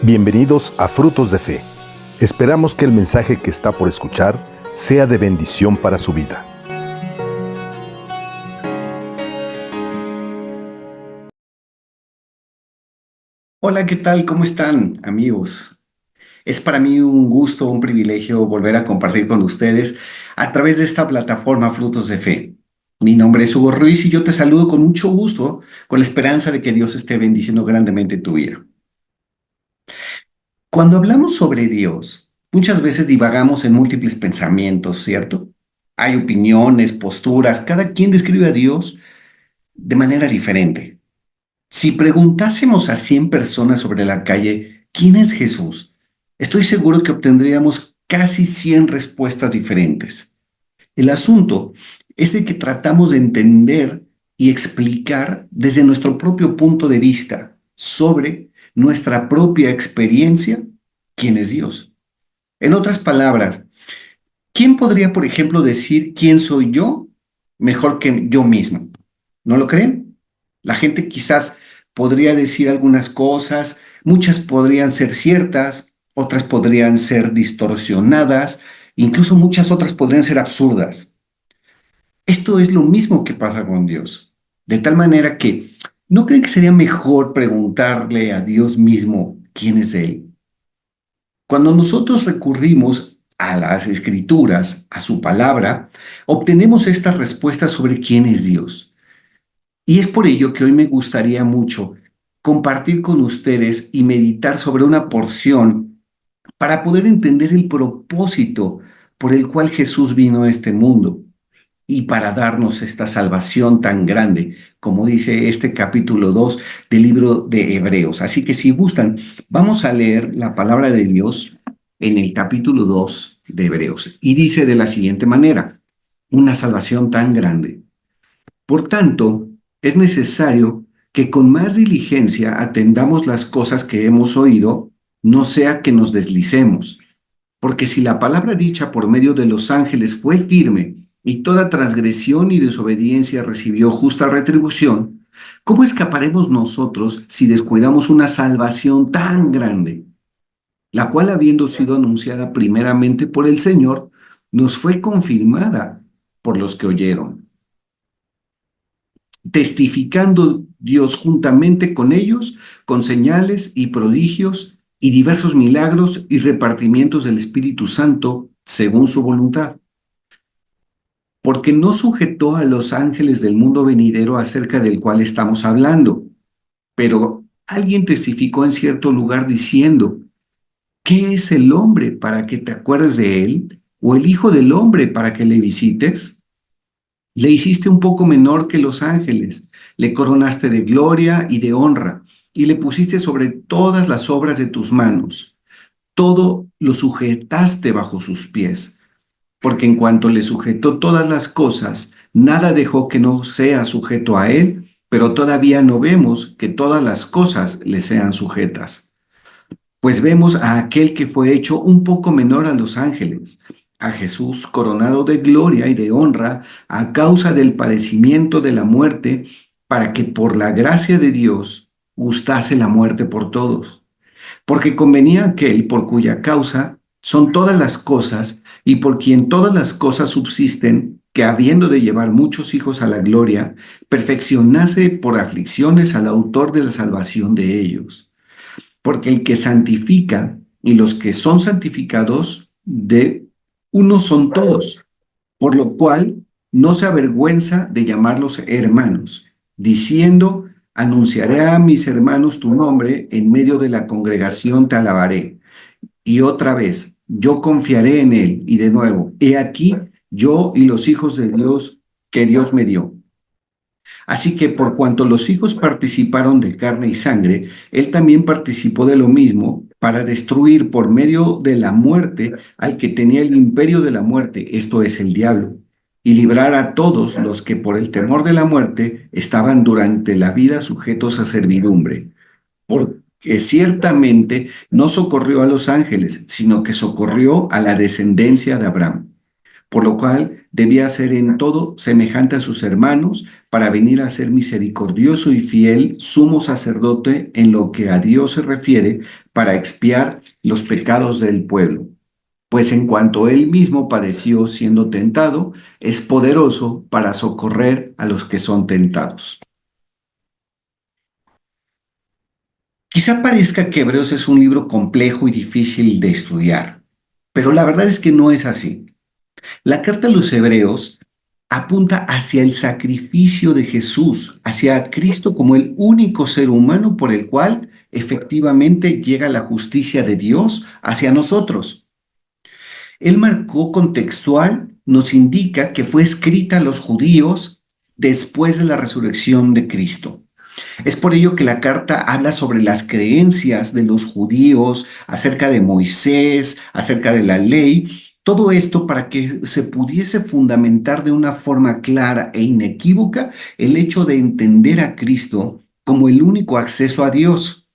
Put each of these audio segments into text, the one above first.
Bienvenidos a Frutos de Fe. Esperamos que el mensaje que está por escuchar sea de bendición para su vida. Hola, ¿qué tal? ¿Cómo están, amigos? Es para mí un gusto, un privilegio volver a compartir con ustedes a través de esta plataforma Frutos de Fe. Mi nombre es Hugo Ruiz y yo te saludo con mucho gusto, con la esperanza de que Dios esté bendiciendo grandemente tu vida. Cuando hablamos sobre Dios, muchas veces divagamos en múltiples pensamientos, ¿cierto? Hay opiniones, posturas, cada quien describe a Dios de manera diferente. Si preguntásemos a 100 personas sobre la calle, ¿quién es Jesús? Estoy seguro que obtendríamos casi 100 respuestas diferentes. El asunto es de que tratamos de entender y explicar desde nuestro propio punto de vista sobre nuestra propia experiencia quién es Dios. En otras palabras, ¿quién podría, por ejemplo, decir quién soy yo mejor que yo mismo? ¿No lo creen? La gente quizás podría decir algunas cosas, muchas podrían ser ciertas, otras podrían ser distorsionadas, incluso muchas otras podrían ser absurdas. Esto es lo mismo que pasa con Dios. De tal manera que, ¿no creen que sería mejor preguntarle a Dios mismo quién es Él? Cuando nosotros recurrimos a las escrituras, a su palabra, obtenemos estas respuestas sobre quién es Dios. Y es por ello que hoy me gustaría mucho compartir con ustedes y meditar sobre una porción para poder entender el propósito por el cual Jesús vino a este mundo y para darnos esta salvación tan grande, como dice este capítulo 2 del libro de Hebreos. Así que si gustan, vamos a leer la palabra de Dios en el capítulo 2 de Hebreos. Y dice de la siguiente manera: una salvación tan grande. Por tanto, es necesario que con más diligencia atendamos las cosas que hemos oído, no sea que nos deslicemos. Porque si la palabra dicha por medio de los ángeles fue firme y toda transgresión y desobediencia recibió justa retribución, ¿cómo escaparemos nosotros si descuidamos una salvación tan grande, la cual habiendo sido anunciada primeramente por el Señor, nos fue confirmada por los que oyeron? Testificando Dios juntamente con ellos, con señales y prodigios y diversos milagros y repartimientos del Espíritu Santo según su voluntad. Porque no sujetó a los ángeles del mundo venidero acerca del cual estamos hablando, pero alguien testificó en cierto lugar diciendo: ¿qué es el hombre para que te acuerdes de él? ¿O el hijo del hombre para que le visites? Le hiciste un poco menor que los ángeles, le coronaste de gloria y de honra, y le pusiste sobre todas las obras de tus manos. Todo lo sujetaste bajo sus pies, porque en cuanto le sujetó todas las cosas, nada dejó que no sea sujeto a él, pero todavía no vemos que todas las cosas le sean sujetas. Pues vemos a aquel que fue hecho un poco menor a los ángeles, a Jesús coronado de gloria y de honra a causa del padecimiento de la muerte, para que por la gracia de Dios gustase la muerte por todos. Porque convenía aquel por cuya causa son todas las cosas y por quien todas las cosas subsisten, que habiendo de llevar muchos hijos a la gloria, perfeccionase por aflicciones al autor de la salvación de ellos. Porque el que santifica y los que son santificados de uno son todos, por lo cual no se avergüenza de llamarlos hermanos, diciendo: anunciaré a mis hermanos tu nombre, en medio de la congregación te alabaré. Y otra vez, yo confiaré en él. Y de nuevo, he aquí yo y los hijos de Dios que Dios me dio. Así que por cuanto los hijos participaron de carne y sangre, él también participó de lo mismo, para destruir por medio de la muerte al que tenía el imperio de la muerte, esto es el diablo, y librar a todos los que por el temor de la muerte estaban durante la vida sujetos a servidumbre. Porque ciertamente no socorrió a los ángeles, sino que socorrió a la descendencia de Abraham. por lo cual debía ser en todo semejante a sus hermanos para venir a ser misericordioso y fiel sumo sacerdote en lo que a Dios se refiere para expiar los pecados del pueblo. Pues en cuanto él mismo padeció siendo tentado, es poderoso para socorrer a los que son tentados. Quizá parezca que Hebreos es un libro complejo y difícil de estudiar, pero la verdad es que no es así. La carta a los Hebreos apunta hacia el sacrificio de Jesús, hacia Cristo como el único ser humano por el cual efectivamente llega la justicia de Dios hacia nosotros. El marco contextual nos indica que fue escrita a los judíos después de la resurrección de Cristo. Es por ello que la carta habla sobre las creencias de los judíos, acerca de Moisés, acerca de la ley, todo esto para que se pudiese fundamentar de una forma clara e inequívoca el hecho de entender a Cristo como el único acceso a Dios.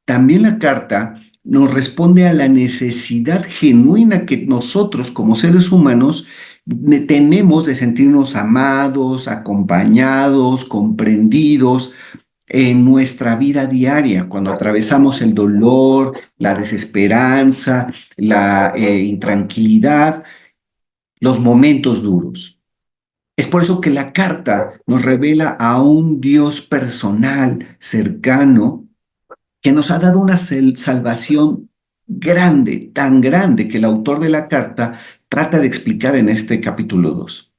También la carta nos responde a la necesidad genuina que nosotros como seres humanos tenemos de sentirnos amados, acompañados, comprendidos en nuestra vida diaria, cuando atravesamos el dolor, la desesperanza, la intranquilidad, los momentos duros. Es por eso que la carta nos revela a un Dios personal, cercano, que nos ha dado una salvación grande, tan grande que el autor de la carta trata de explicar en este capítulo 2.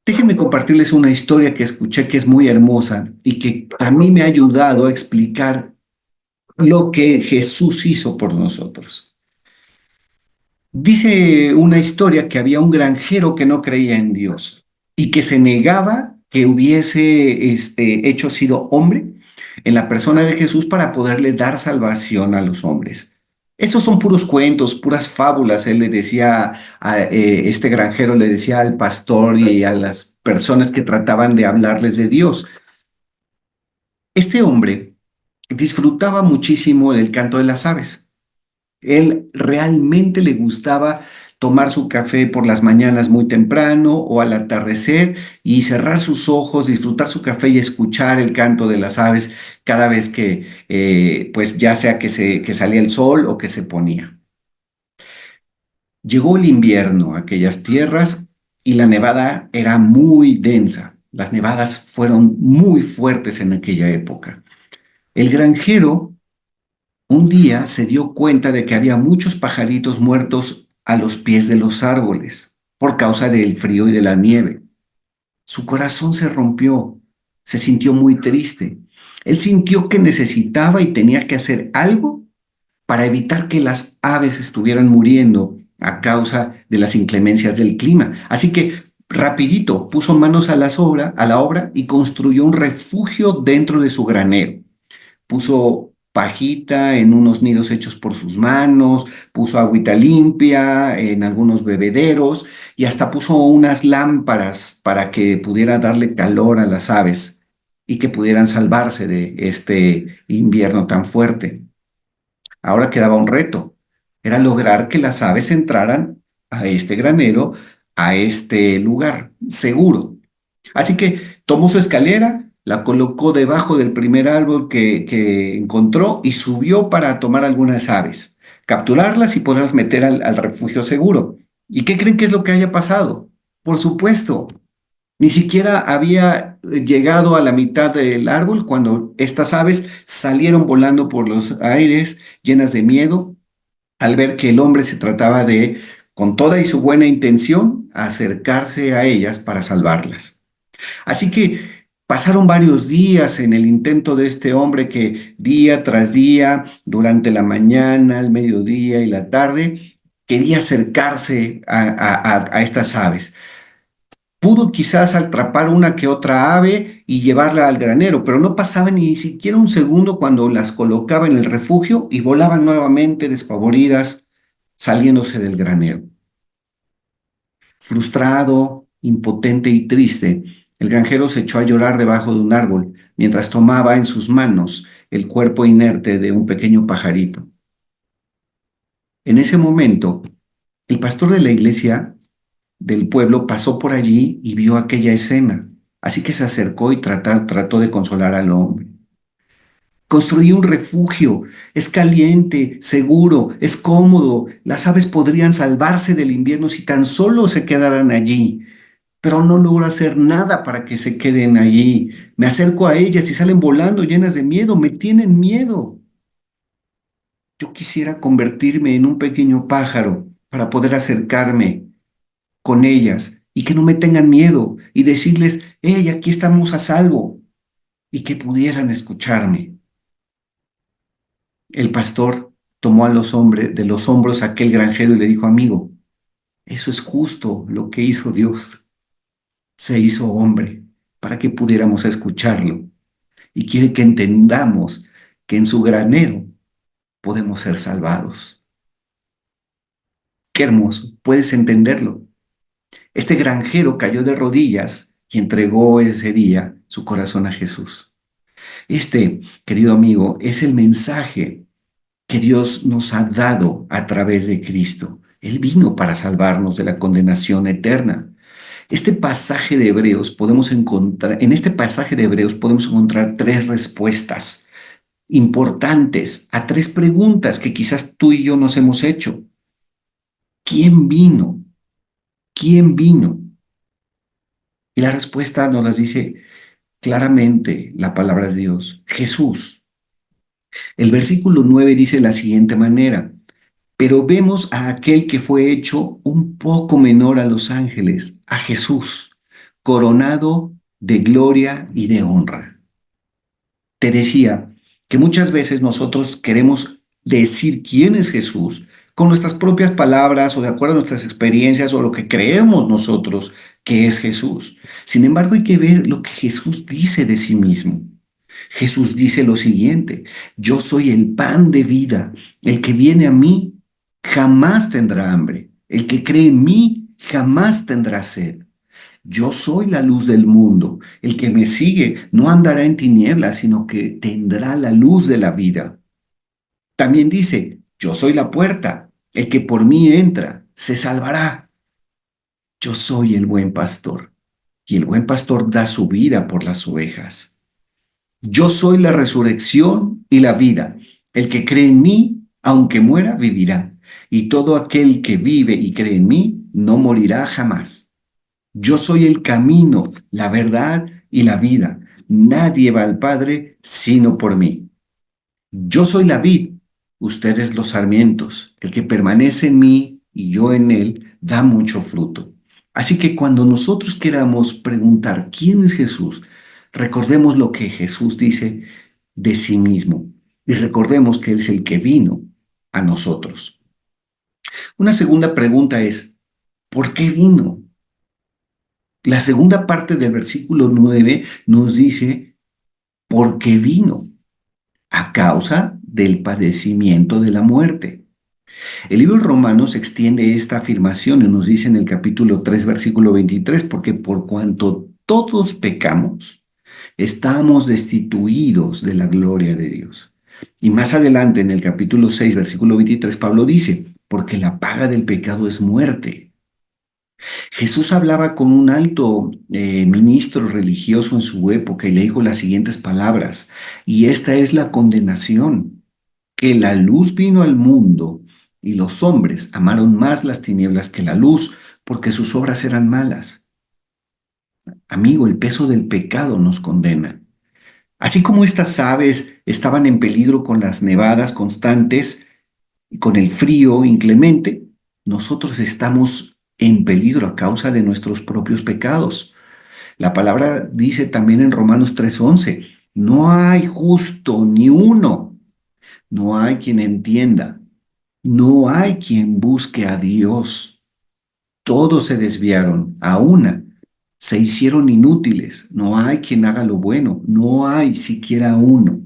Déjenme compartirles una historia que escuché que es muy hermosa y que a mí me ha ayudado a explicar lo que Jesús hizo por nosotros. Dice una historia que había un granjero que no creía en Dios y que se negaba que hubiese hecho sido hombre en la persona de Jesús para poderle dar salvación a los hombres. Esos son puros cuentos, puras fábulas. Él le decía este granjero le decía al pastor y a las personas que trataban de hablarles de Dios. Este hombre disfrutaba muchísimo del canto de las aves. Él realmente le gustaba tomar su café por las mañanas muy temprano o al atardecer y cerrar sus ojos, disfrutar su café y escuchar el canto de las aves cada vez que, pues ya sea que salía el sol o que se ponía. Llegó el invierno a aquellas tierras y la nevada era muy densa. Las nevadas fueron muy fuertes en aquella época. El granjero un día se dio cuenta de que había muchos pajaritos muertos a los pies de los árboles por causa del frío y de la nieve. Su corazón se rompió, se sintió muy triste. Él sintió que necesitaba y tenía que hacer algo para evitar que las aves estuvieran muriendo a causa de las inclemencias del clima. Así que rapidito puso manos a la obra y construyó un refugio dentro de su granero. Puso pajita en unos nidos hechos por sus manos, puso agüita limpia en algunos bebederos y hasta puso unas lámparas para que pudiera darle calor a las aves y que pudieran salvarse de este invierno tan fuerte. Ahora quedaba un reto, era lograr que las aves entraran a este granero, a este lugar seguro. Así que tomó su escalera, la colocó debajo del primer árbol que encontró y subió para tomar algunas aves, capturarlas y poderlas meter al refugio seguro. ¿Y qué creen que es lo que haya pasado? Por supuesto, ni siquiera había llegado a la mitad del árbol cuando estas aves salieron volando por los aires llenas de miedo al ver que el hombre se trataba de, con toda y su buena intención, acercarse a ellas para salvarlas. Así que pasaron varios días en el intento de este hombre que día tras día, durante la mañana, el mediodía y la tarde, quería acercarse a estas aves. Pudo quizás atrapar una que otra ave y llevarla al granero, pero no pasaba ni siquiera un segundo cuando las colocaba en el refugio y volaban nuevamente despavoridas, saliéndose del granero. Frustrado, impotente y triste, el granjero se echó a llorar debajo de un árbol mientras tomaba en sus manos el cuerpo inerte de un pequeño pajarito. En ese momento, El pastor de la iglesia del pueblo pasó por allí y vio aquella escena, así que se acercó y trató de consolar al hombre. Construí un refugio, es caliente, seguro, es cómodo, las aves podrían salvarse del invierno si tan solo se quedaran allí, pero no logro hacer nada para que se queden allí. Me acerco a ellas y salen volando llenas de miedo, me tienen miedo. Yo quisiera convertirme en un pequeño pájaro para poder acercarme con ellas y que no me tengan miedo y decirles, hey, aquí estamos a salvo y que pudieran escucharme. El pastor tomó a los hombres de los hombros a aquel granjero y le dijo, amigo, eso es justo lo que hizo Dios. Se hizo hombre para que pudiéramos escucharlo y quiere que entendamos que en su granero podemos ser salvados. Qué hermoso, puedes entenderlo. Este granjero cayó de rodillas y entregó ese día su corazón a Jesús. Este, querido amigo, es el mensaje que Dios nos ha dado a través de Cristo. Él vino para salvarnos de la condenación eterna. En este pasaje de Hebreos podemos encontrar tres respuestas importantes a tres preguntas que quizás tú y yo nos hemos hecho. ¿Quién vino? ¿Quién vino? Y la respuesta nos las dice claramente la palabra de Dios, Jesús. El versículo 9 dice de la siguiente manera, pero vemos a aquel que fue hecho un poco menor a los ángeles, a Jesús, coronado de gloria y de honra. Te decía que muchas veces nosotros queremos decir quién es Jesús con nuestras propias palabras o de acuerdo a nuestras experiencias o lo que creemos nosotros que es Jesús. Sin embargo, hay que ver lo que Jesús dice de sí mismo. Jesús dice lo siguiente, yo soy el pan de vida, el que viene a mí jamás tendrá hambre, el que cree en mí jamás tendrá sed. Yo soy la luz del mundo. El que me sigue no andará en tinieblas, sino que tendrá la luz de la vida. También dice, yo soy la puerta. El que por mí entra se salvará. Yo soy el buen pastor. Y el buen pastor da su vida por las ovejas. Yo soy la resurrección y la vida. El que cree en mí, aunque muera, vivirá. Y todo aquel que vive y cree en mí, no morirá jamás. Yo soy el camino, la verdad y la vida. Nadie va al Padre sino por mí. Yo soy la vid, ustedes los sarmientos. El que permanece en mí y yo en él da mucho fruto. Así que cuando nosotros queramos preguntar quién es Jesús, recordemos lo que Jesús dice de sí mismo y recordemos que Él es el que vino a nosotros. Una segunda pregunta es, ¿por qué vino? La segunda parte del versículo 9 nos dice, porque vino a causa del padecimiento de la muerte. El libro de Romanos extiende esta afirmación y nos dice en el capítulo 3, versículo 23, porque por cuanto todos pecamos, estamos destituidos de la gloria de Dios. Y más adelante en el capítulo 6, versículo 23, Pablo dice, porque la paga del pecado es muerte. Jesús hablaba con un alto ministro religioso en su época y le dijo las siguientes palabras, y esta es la condenación, que la luz vino al mundo y los hombres amaron más las tinieblas que la luz, porque sus obras eran malas. Amigo, el peso del pecado nos condena. Así como estas aves estaban en peligro con las nevadas constantes y con el frío inclemente, nosotros estamos en peligro a causa de nuestros propios pecados. La palabra dice también en Romanos 3:11, no hay justo ni uno, no hay quien entienda, no hay quien busque a Dios. Todos se desviaron, a una, se hicieron inútiles, no hay quien haga lo bueno, no hay siquiera uno.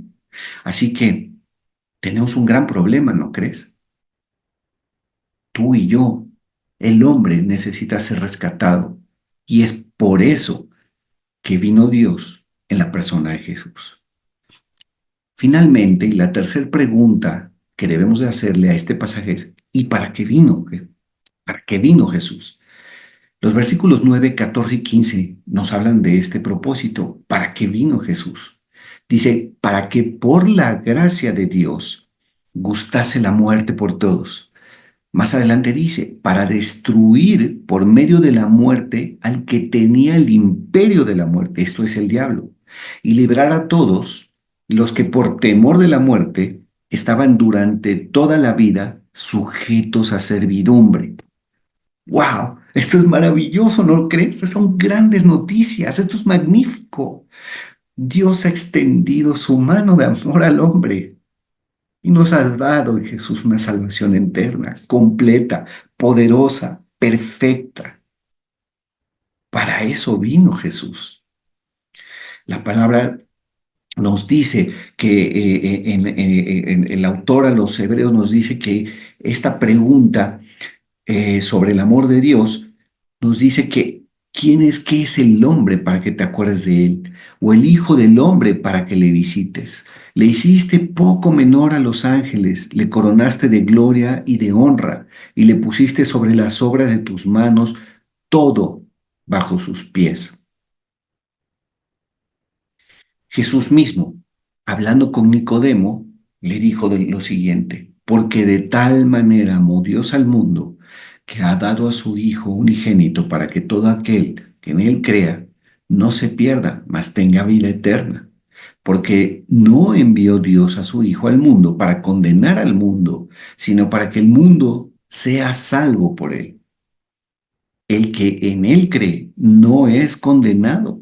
Así que tenemos un gran problema, ¿no crees? Tú y yo, el hombre necesita ser rescatado y es por eso que vino Dios en la persona de Jesús. Finalmente, y la tercera pregunta que debemos de hacerle a este pasaje es, ¿y para qué vino? ¿Para qué vino Jesús? Los versículos 9, 14 y 15 nos hablan de este propósito. ¿Para qué vino Jesús? Dice, para que por la gracia de Dios gustase la muerte por todos. Más adelante dice, para destruir por medio de la muerte al que tenía el imperio de la muerte, esto es el diablo, y librar a todos los que por temor de la muerte estaban durante toda la vida sujetos a servidumbre. ¡Wow! Esto es maravilloso, ¿no lo crees? Estas son grandes noticias, esto es magnífico. Dios ha extendido su mano de amor al hombre y nos ha dado en Jesús una salvación eterna, completa, poderosa, perfecta. Para eso vino Jesús. La palabra nos dice que el autor a los hebreos nos dice que esta pregunta sobre el amor de Dios nos dice que qué es el hombre para que te acuerdes de él? O el hijo del hombre para que le visites. Le hiciste poco menor a los ángeles, le coronaste de gloria y de honra, y le pusiste sobre las obras de tus manos todo bajo sus pies. Jesús mismo, hablando con Nicodemo, le dijo lo siguiente, porque de tal manera amó Dios al mundo, que ha dado a su Hijo unigénito para que todo aquel que en él crea no se pierda, mas tenga vida eterna. Porque no envió Dios a su Hijo al mundo para condenar al mundo, sino para que el mundo sea salvo por él. El que en él cree no es condenado,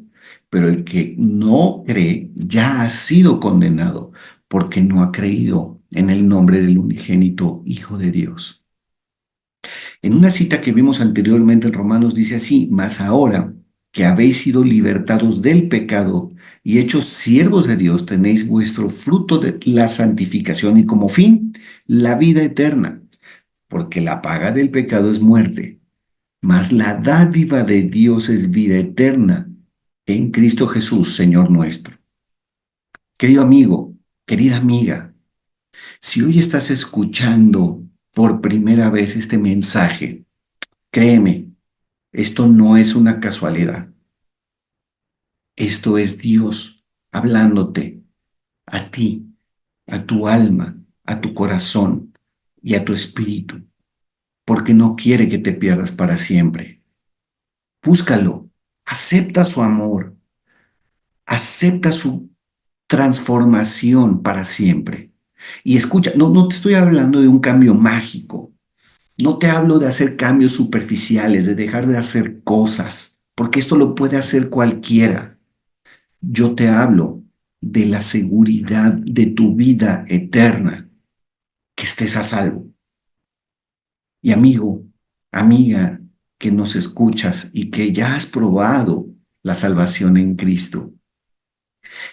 pero el que no cree ya ha sido condenado porque no ha creído en el nombre del unigénito Hijo de Dios. En una cita que vimos anteriormente en Romanos dice así, mas ahora que habéis sido libertados del pecado y hechos siervos de Dios, tenéis vuestro fruto de la santificación y como fin la vida eterna, porque la paga del pecado es muerte, mas la dádiva de Dios es vida eterna en Cristo Jesús, Señor nuestro. Querido amigo, querida amiga, si hoy estás escuchando por primera vez este mensaje, créeme, esto no es una casualidad. Esto es Dios hablándote a ti, a tu alma, a tu corazón y a tu espíritu, porque no quiere que te pierdas para siempre. Búscalo, acepta su amor, acepta su transformación para siempre. Y escucha, no te estoy hablando de un cambio mágico, no te hablo de hacer cambios superficiales, de dejar de hacer cosas, porque esto lo puede hacer cualquiera. Yo te hablo de la seguridad de tu vida eterna, que estés a salvo. Y amigo, amiga, que nos escuchas y que ya has probado la salvación en Cristo,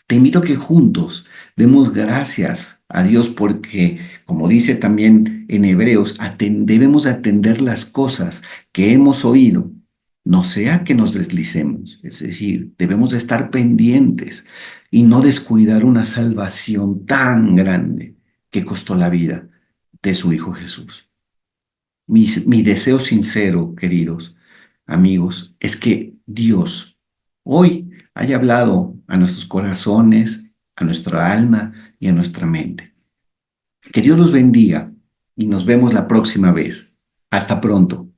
te invito a que juntos demos gracias a Dios porque, como dice también en Hebreos, debemos atender las cosas que hemos oído, no sea que nos deslicemos. Es decir, debemos de estar pendientes y no descuidar una salvación tan grande que costó la vida de su Hijo Jesús. Mi deseo sincero, queridos amigos, es que Dios hoy haya hablado a nuestros corazones, a nuestra alma y a nuestra mente. Que Dios los bendiga y nos vemos la próxima vez. Hasta pronto.